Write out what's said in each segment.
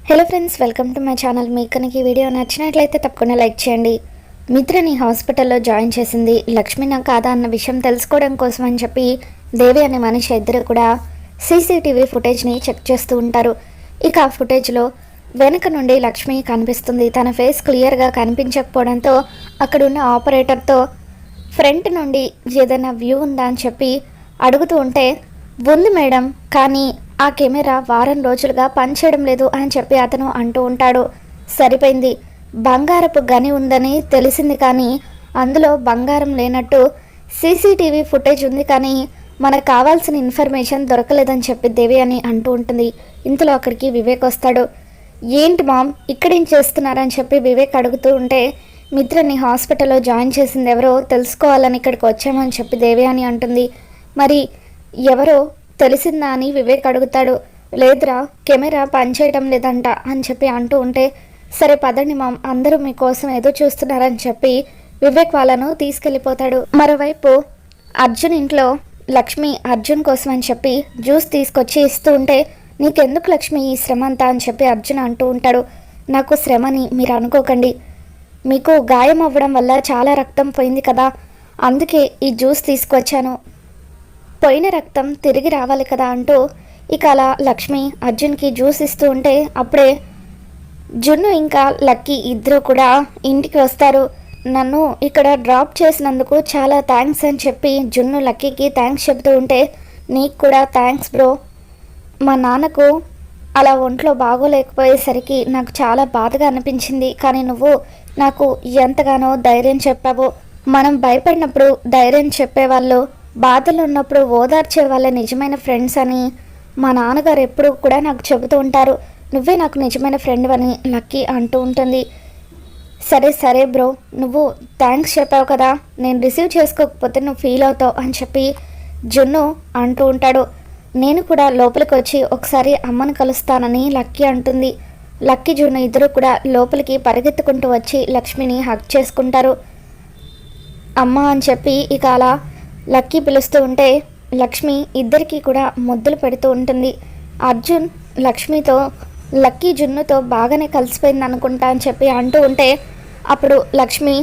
Hello friends, welcome to my channel. మీకు కనుక ఈ వీడియో నచ్చినట్లయితే తప్పకుండా లైక్ చేయండి. మిత్రని హాస్పిటల్లో జాయిన్ చేసింది లక్ష్మీనా కాదా అన్న విషయం తెలుసుకోవడం కోసం అని చెప్పి దేవి అనే మనిషి ఇద్దరు కూడా సీసీటీవీ ఫుటేజ్ని చెక్ చేస్తూ ఉంటారు. ఇక ఆ ఫుటేజ్లో వెనక నుండి లక్ష్మి కనిపిస్తుంది. తన ఫేస్ క్లియర్గా కనిపించకపోవడంతో అక్కడున్న ఆపరేటర్తో ఫ్రంట్ నుండి ఏదైనా వ్యూ ఉందా అని చెప్పి అడుగుతూ ఉంటే, ఉంది మేడం, కానీ ఆ కెమెరా వారం రోజులుగా పనిచేయడం లేదు అని చెప్పి అతను అంటూ ఉంటాడు. సరిపోయింది, బంగారపు గని ఉందని తెలిసింది, కానీ అందులో బంగారం లేనట్టు సీసీటీవీ ఫుటేజ్ ఉంది, కానీ మనకు కావాల్సిన ఇన్ఫర్మేషన్ దొరకలేదని చెప్పి దేవి అని అంటూ ఉంటుంది. ఇంతలో అక్కడికి వివేక్ వస్తాడు. ఏంటి మామ్, ఇక్కడేం చేస్తున్నారని చెప్పి వివేక్ అడుగుతూ ఉంటే, మిత్రని హాస్పిటల్లో జాయిన్ చేసింది ఎవరో తెలుసుకోవాలని ఇక్కడికి వచ్చామని చెప్పి దేవి అని అంటుంది. మరి ఎవరో తెలిసిందా అని వివేక్ అడుగుతాడు. లేదురా, కెమెరా పనిచేయడం లేదంట అని చెప్పి అంటూ ఉంటే, సరే పదండి మామ్, అందరూ మీకోసం ఏదో చూస్తున్నారని చెప్పి వివేక్ వాళ్ళను తీసుకెళ్ళిపోతాడు. మరోవైపు అర్జున్ ఇంట్లో లక్ష్మి అర్జున్ కోసం అని చెప్పి జ్యూస్ తీసుకొచ్చి ఇస్తూ ఉంటే, నీకెందుకు లక్ష్మి ఈ శ్రమ అంతా అని చెప్పి అర్జున్ అంటూ ఉంటాడు. నాకు శ్రమని మీరు అనుకోకండి, మీకు గాయం అవ్వడం వల్ల చాలా రక్తం పోయింది కదా, అందుకే ఈ జ్యూస్ తీసుకొచ్చాను, పోయిన రక్తం తిరిగి రావాలి కదా అంటూ ఇక అలా లక్ష్మి అర్జున్కి జ్యూస్ ఇస్తూ ఉంటే, అప్పుడే జున్ను ఇంకా లక్కీ ఇద్దరు కూడా ఇంటికి వస్తారు. నన్ను ఇక్కడ డ్రాప్ చేసినందుకు చాలా థ్యాంక్స్ అని చెప్పి జున్ను లక్కీకి థ్యాంక్స్ చెబుతూ ఉంటే, నీకు కూడా థ్యాంక్స్ బ్రో, మా నాన్నకు అలా ఒంట్లో బాగోలేకపోయేసరికి నాకు చాలా బాధగా అనిపించింది, కానీ నువ్వు నాకు ఎంతగానో ధైర్యం చెప్పావు. మనం భయపడినప్పుడు ధైర్యం చెప్పేవాళ్ళు, బాధలు ఉన్నప్పుడు ఓదార్చే వాళ్ళ నిజమైన ఫ్రెండ్స్ అని మా నాన్నగారు ఎప్పుడు కూడా నాకు చెబుతూ ఉంటారు. నువ్వే నాకు నిజమైన ఫ్రెండ్ అని లక్కీ అంటూ ఉంటుంది. సరే సరే బ్రో, నువ్వు థ్యాంక్స్ చెప్పావు కదా, నేను రిసీవ్ చేసుకోకపోతే నువ్వు ఫీల్ అవుతావు అని చెప్పి జున్ను అంటూ ఉంటాడు. నేను కూడా లోపలికి వచ్చి ఒకసారి అమ్మను కలుస్తానని లక్కీ అంటుంది. లక్కీ జున్ను ఇద్దరు కూడా లోపలికి పరిగెత్తుకుంటూ వచ్చి లక్ష్మిని హగ్ చేసుకుంటారు. అమ్మ అని చెప్పి ఇక అలా లక్కీ పిలుస్తూ ఉంటే లక్ష్మి ఇద్దరికీ కూడా ముద్దులు పెడుతూ ఉంటుంది. అర్జున్ లక్ష్మితో లక్కీ జున్నుతో బాగానే కలిసిపోయింది అనుకుంటా అని చెప్పి అంటూ ఉంటే, అప్పుడు లక్ష్మి,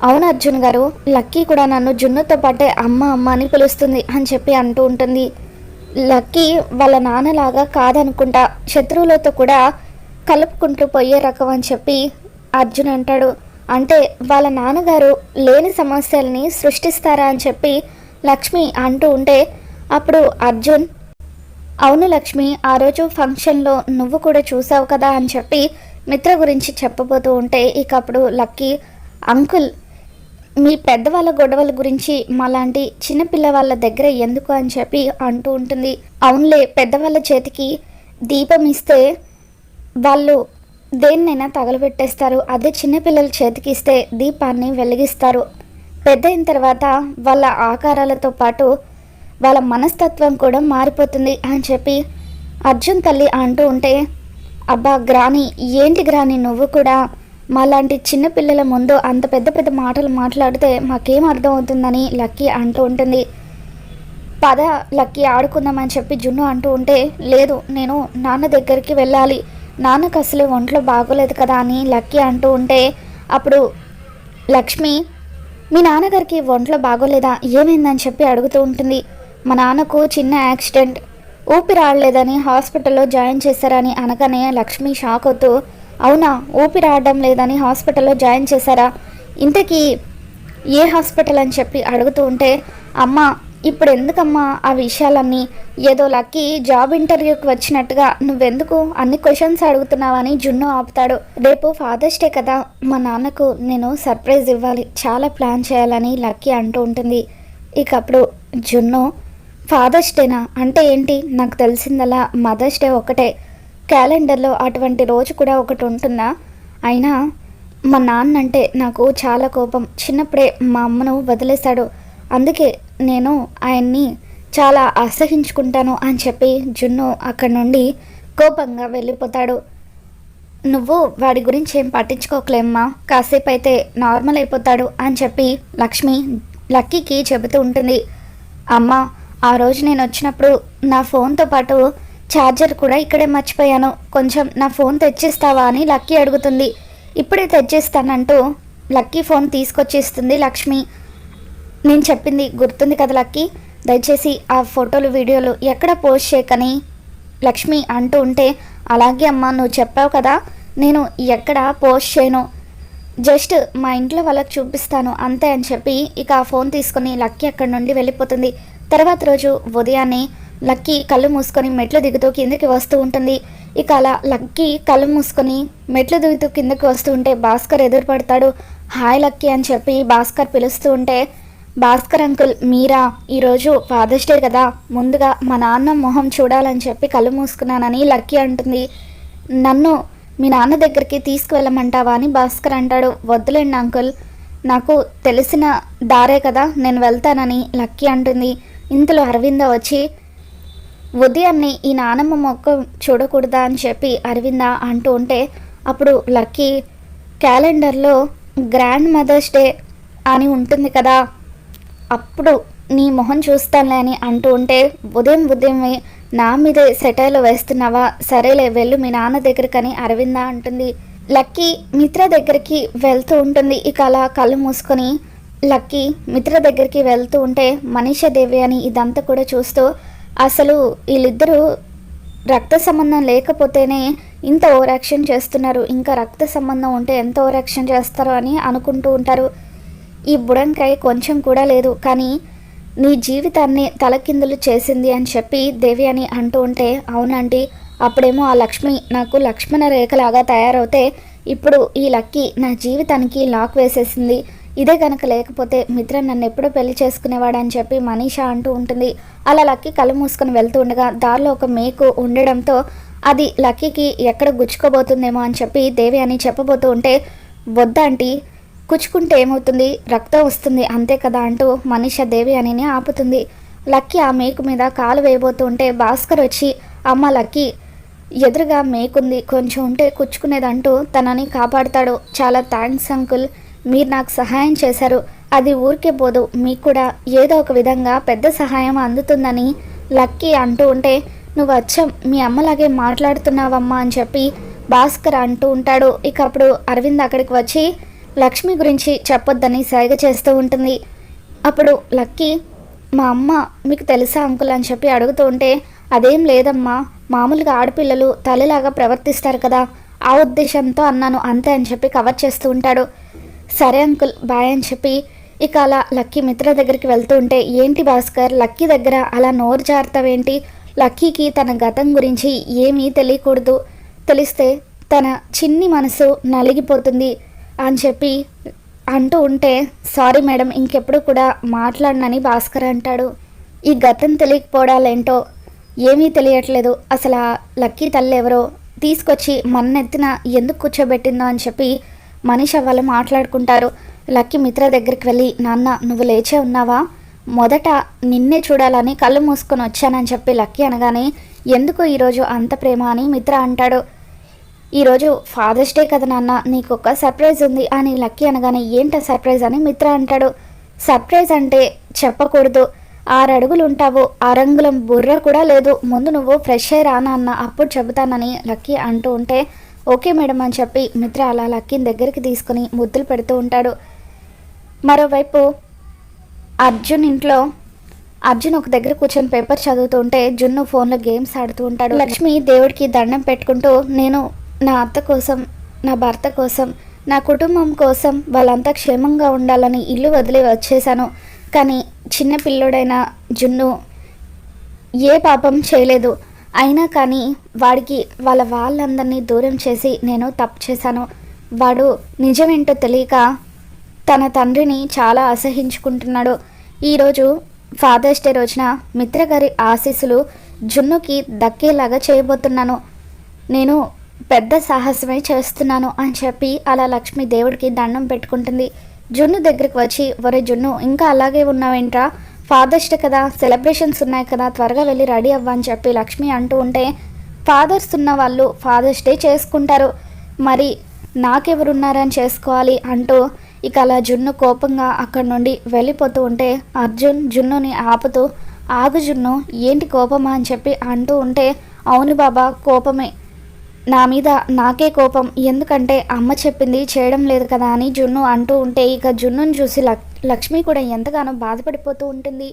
అవును అర్జున్ గారు, లక్కీ కూడా నన్ను జున్నుతో పాటే అమ్మ అమ్మ అని పిలుస్తుంది అని చెప్పి అంటూ ఉంటుంది. లక్కీ వాళ్ళ నాన్నలాగా కాదనుకుంటా, శత్రువులతో కూడా కలుపుకుంటూ పోయే రకం అని చెప్పి అర్జున్ అంటాడు. అంటే వాళ్ళ నాన్నగారు లేని సమస్యల్ని సృష్టిస్తారా అని చెప్పి లక్ష్మి అంటూ ఉంటే, అప్పుడు అర్జున్, అవును లక్ష్మి, ఆ రోజు ఫంక్షన్లో నువ్వు కూడా చూసావు కదా అని చెప్పి మిత్ర గురించి చెప్పబోతూ ఉంటే, ఇక అప్పుడు లక్కీ, అంకుల్, మీ పెద్దవాళ్ళ గొడవల గురించి మాలాంటి చిన్నపిల్లవాళ్ళ దగ్గర ఎందుకు అని చెప్పి అంటూ ఉంటుంది. అవునులే, పెద్దవాళ్ళ చేతికి దీపం ఇస్తే వాళ్ళు దేన్నైనా తగలబెట్టేస్తారు, అదే చిన్నపిల్లల చేతికి ఇస్తే దీపాన్ని వెలిగిస్తారు. పెద్ద అయిన తర్వాత వాళ్ళ ఆకారాలతో పాటు వాళ్ళ మనస్తత్వం కూడా మారిపోతుంది అని చెప్పి అర్జున్ తల్లి అంటూ ఉంటే, అబ్బా గ్రాని, ఏంటి గ్రాని, నువ్వు కూడా మాలాంటి చిన్నపిల్లల ముందు అంత పెద్ద పెద్ద మాటలు మాట్లాడితే మాకేం అర్థం అవుతుందని లక్కీ అంటూ ఉంటుంది. పద లక్కీ ఆడుకుందామని చెప్పి జున్ను అంటూ ఉంటే, లేదు, నేను నాన్న దగ్గరికి వెళ్ళాలి, నాన్నకు అసలే ఒంట్లో బాగోలేదు కదా అని లక్కీ అంటూ ఉంటే, అప్పుడు లక్ష్మి, మీ నాన్నగారికి ఒంట్లో బాగోలేదా, ఏమైందని చెప్పి అడుగుతూ ఉంటుంది. మా నాన్నకు చిన్న యాక్సిడెంట్, ఊపిరి ఆడలేదని హాస్పిటల్లో జాయిన్ చేశారని అనగానే లక్ష్మి షాక్ అవుతూ, అవునా, ఊపిరి ఆడడం లేదని హాస్పిటల్లో జాయిన్ చేశారా, ఇంతకీ ఏ హాస్పిటల్ అని చెప్పి అడుగుతూ ఉంటే, అమ్మ ఇప్పుడు ఎందుకమ్మా ఆ విషయాలన్నీ, ఏదో లక్కీ జాబ్ ఇంటర్వ్యూకి వచ్చినట్టుగా నువ్వెందుకు అన్ని క్వశ్చన్స్ అడుగుతున్నావని జున్ను ఆపుతాడు. రేపు ఫాదర్స్ డే కదా, మా నాన్నకు నేను సర్ప్రైజ్ ఇవ్వాలి, చాలా ప్లాన్ చేయాలని లక్కీ అంటూ ఉంటుంది. ఇక అప్పుడు జున్ను, ఫాదర్స్ డేనా అంటే ఏంటి, నాకు తెలిసిందలా మదర్స్ డే ఒకటే, క్యాలెండర్లో అటువంటి రోజు కూడా ఒకటి ఉంటుందా, అయినా మా నాన్న అంటే నాకు చాలా కోపం, చిన్నప్పుడే మా అమ్మను వదిలేశాడు, అందుకే నేను ఆయన్ని చాలా అసహించుకుంటాను అని చెప్పి జున్ను అక్కడి నుండి కోపంగా వెళ్ళిపోతాడు. నువ్వు వాడి గురించి ఏం పట్టించుకోకలేమ్మా, కాసేపు అయితే నార్మల్ అయిపోతాడు అని చెప్పి లక్ష్మి లక్కీకి చెబుతూ ఉంటుంది. అమ్మ, ఆ రోజు నేను వచ్చినప్పుడు నా ఫోన్తో పాటు ఛార్జర్ కూడా ఇక్కడే మర్చిపోయాను, కొంచెం నా ఫోన్ తెచ్చిస్తావా అని లక్కీ అడుగుతుంది. ఇప్పుడే తెచ్చిస్తానంటూ లక్కీ ఫోన్ తీసుకొచ్చేస్తుంది లక్ష్మి. నేను చెప్పింది గుర్తుంది కదా లక్కీ, దయచేసి ఆ ఫోటోలు వీడియోలు ఎక్కడ పోస్ట్ చేయకని లక్ష్మి అంటూ ఉంటే, అలాగే అమ్మ నువ్వు చెప్పావు కదా, నేను ఎక్కడ పోస్ట్ చేయను, జస్ట్ మా ఇంట్లో వాళ్ళకి చూపిస్తాను అంతే అని చెప్పి ఇక ఆ ఫోన్ తీసుకొని లక్కీ అక్కడి నుండి వెళ్ళిపోతుంది. తర్వాత రోజు ఉదయాన్నే లక్కీ కళ్ళు మూసుకొని మెట్లు దిగుతూ కిందకి వస్తూ ఉంటుంది. ఇక అలా లక్కీ కళ్ళు మూసుకొని మెట్లు దిగుతూ కిందకి వస్తూ ఉంటే భాస్కర్ ఎదురుపడతాడు. హాయ్ లక్కీ అని చెప్పి భాస్కర్ పిలుస్తూ ఉంటే, భాస్కర్ అంకుల్ మీరా, ఈరోజు ఫాదర్స్ డే కదా, ముందుగా మా నాన్న మొహం చూడాలని చెప్పి కళ్ళు మూసుకున్నానని లక్కీ అంటుంది. నన్ను మీ నాన్న దగ్గరికి తీసుకువెళ్ళమంటావా అని భాస్కర్ అంటాడు. వద్దులేండి అంకుల్, నాకు తెలిసిన దారే కదా, నేను వెళ్తానని లక్కీ అంటుంది. ఇంతలో అరవింద వచ్చి, ఉదయాన్నే ఈ నానమ్మ మొక్క చూడకూడదా అని చెప్పి అరవింద అంటూ ఉంటే, అప్పుడు లక్కీ క్యాలెండర్లో గ్రాండ్ మదర్స్ డే అని ఉంటుంది కదా, అప్పుడు నీ మొహం చూస్తానులే అని అంటూ ఉంటే, ఉదయమే నా మీదే సెటైర్లు వేస్తున్నావా, సరేలే వెళ్ళు మీ నాన్న దగ్గరకని అరవింద అంటుంది. లక్కీ మిత్ర దగ్గరికి వెళ్తూ ఉంటుంది. ఇక అలా కళ్ళు మూసుకొని లక్కీ మిత్ర దగ్గరికి వెళ్తూ ఉంటే, మనీషాదేవి అని ఇదంతా కూడా చూస్తూ, అసలు వీళ్ళిద్దరూ రక్త సంబంధం లేకపోతేనే ఇంత ఓవరాక్షన్ చేస్తున్నారు, ఇంకా రక్త సంబంధం ఉంటే ఎంత ఓవరాక్షన్ చేస్తారో అని అనుకుంటూ ఉంటారు. ఈ బుడంకాయ కొంచెం కూడా లేదు, కానీ నీ జీవితాన్ని తలకిందులు చేసింది అని చెప్పి దేవి అని అంటూ ఉంటే, అవునండి, అప్పుడేమో ఆ లక్ష్మి నాకు లక్ష్మణ రేఖలాగా తయారవుతే ఇప్పుడు ఈ లక్కీ నా జీవితానికి లాక్ వేసేసింది, ఇదే కనుక లేకపోతే మిత్ర నన్ను ఎప్పుడో పెళ్లి చేసుకునేవాడని చెప్పి మనీషా అంటూ ఉంటుంది. అలా లక్కీ కళ్ళు మూసుకొని వెళ్తూ ఉండగా దారిలో ఒక మేకు ఉండడంతో అది లక్కీకి ఎక్కడ గుచ్చుకోబోతుందేమో అని చెప్పి దేవి అని చెప్పబోతూ ఉంటే, వద్దంటీ, కుచ్చుకుంటే ఏమవుతుంది, రక్తం వస్తుంది అంతే కదా అంటూ మనీషా దేవి అని ఆపుతుంది. లక్కీ ఆ మేకు మీద కాలు వేయబోతూ ఉంటే భాస్కర్ వచ్చి, అమ్మ లక్కీ ఎదురుగా మేకుంది, కొంచెం ఉంటే కుచ్చుకునేదంటూ తనని కాపాడుతాడు. చాలా థ్యాంక్స్ అంకుల్, మీరు నాకు సహాయం చేశారు, అది ఊరికే పోదు, మీకు కూడా ఏదో ఒక విధంగా పెద్ద సహాయం అందుతుందని లక్కీ అంటూ ఉంటే, నువ్వు అచ్చం మీ అమ్మలాగే మాట్లాడుతున్నావమ్మా అని చెప్పి భాస్కర్ అంటూ ఉంటాడు. ఇక అప్పుడు అరవింద్ అక్కడికి వచ్చి లక్ష్మి గురించి చెప్పొద్దని సైగ చేస్తూ ఉంటుంది. అప్పుడు లక్కీ, మా అమ్మ మీకు తెలుసా అంకుల్ అని చెప్పి అడుగుతూ ఉంటే, అదేం లేదమ్మా, మామూలుగా ఆడపిల్లలు తల్లిలాగా ప్రవర్తిస్తారు కదా, ఆ ఉద్దేశంతో అన్నాను అంతే అని చెప్పి కవర్ చేస్తూ ఉంటాడు. సరే అంకుల్ బాయ్ అని చెప్పి ఇక అలా లక్కీ మిత్ర దగ్గరికి వెళ్తూ ఉంటే, ఏంటి భాస్కర్ లక్కీ దగ్గర అలా నోరు జారుతావేంటి, లక్కీకి తన గతం గురించి ఏమీ తెలియకూడదు, తెలిస్తే తన చిన్ని మనసు నలిగిపోతుంది అని చెప్పి అంటూ ఉంటే, సారీ మేడం, ఇంకెప్పుడు కూడా మాట్లాడనని భాస్కర్ అంటాడు. ఈ గతం తెలియకపోవడాలేంటో ఏమీ తెలియట్లేదు, అసలు ఆ లక్కీ తల్లి ఎవరో తీసుకొచ్చి మన్నెత్తిన ఎందుకు కూర్చోబెట్టిందో అని చెప్పి మనీషా వాళ్ళు మాట్లాడుకుంటారు. లక్కీ మిత్ర దగ్గరికి వెళ్ళి, నాన్న నువ్వు లేచే ఉన్నావా, మొదట నిన్నే చూడాలని కళ్ళు మూసుకొని వచ్చానని చెప్పి లక్కీ అనగానే, ఎందుకు ఈరోజు అంత ప్రేమ అని మిత్ర అంటాడు. ఈరోజు ఫాదర్స్ డే కదా నాన్న, నీకు ఒక సర్ప్రైజ్ ఉంది అని లక్కీ అనగానే, ఏంట సర్ప్రైజ్ అని మిత్ర అంటాడు. సర్ప్రైజ్ అంటే చెప్పకూడదు, 6 అడుగులు ఉంటావు, 6 అంగుళం బుర్ర కూడా లేదు, ముందు నువ్వు ఫ్రెష్ అయ్యి రానా అన్న అప్పుడు చెబుతానని లక్కీ అంటూ ఉంటే, ఓకే మేడం అని చెప్పి మిత్ర అలా లక్కీని దగ్గరికి తీసుకుని ముద్దులు పెడుతూ ఉంటాడు. మరోవైపు అర్జున్ ఒక దగ్గర కూర్చొని పేపర్ చదువుతూ ఉంటే జున్ను ఫోన్లో గేమ్స్ ఆడుతూ ఉంటాడు. లక్ష్మి దేవుడికి దండం పెట్టుకుంటూ, నేను నా అత్త కోసం, నా భర్త కోసం, నా కుటుంబం కోసం వాళ్ళంతా క్షేమంగా ఉండాలని ఇల్లు వదిలి వచ్చేసాను, కానీ చిన్న పిల్లోడైన జున్ను ఏ పాపం చేయలేదు, అయినా కానీ వాడికి వాళ్ళందరినీ దూరం చేసి నేను తప్పు చేశాను, వాడు నిజమేంటో తెలియక తన తండ్రిని చాలా అసహించుకుంటున్నాడు. ఈరోజు ఫాదర్స్ డే రోజున మిత్ర గారి ఆశీస్సులు జున్నుకి దక్కేలాగా చేయబోతున్నాను, నేను పెద్ద సాహసమే చేస్తున్నాను అని చెప్పి అలా లక్ష్మి దేవుడికి దండం పెట్టుకుంటుంది. జున్ను దగ్గరికి వచ్చి, ఒరే జున్ను ఇంకా అలాగే ఉన్నావేంట్రా, ఫాదర్స్ డే కదా, సెలబ్రేషన్స్ ఉన్నాయి కదా, త్వరగా వెళ్ళి రెడీ అవ్వని చెప్పి లక్ష్మి అంటూ ఉంటే, ఫాదర్స్ ఉన్న వాళ్ళు ఫాదర్స్ డే చేసుకుంటారు, మరి నాకెవరున్నారని చేసుకోవాలి అంటూ ఇక అలా జున్ను కోపంగా అక్కడి నుండి వెళ్ళిపోతూ ఉంటే అర్జున్ జున్నుని ఆపుతూ, ఆగు జున్ను ఏంటి కోపమా అని చెప్పి అంటూ ఉంటే, అవును బాబా, కోపమే. నా మీద నాకే కోపం. ఎందుకంటే అమ్మ చెప్పింది చేయడం లేదు కదా అని జున్ను అంటూ ఉంటే, ఇక జున్నుని చూసి లక్ష్మి కూడా ఎంతగానో బాధపడిపోతూ ఉంటుంది.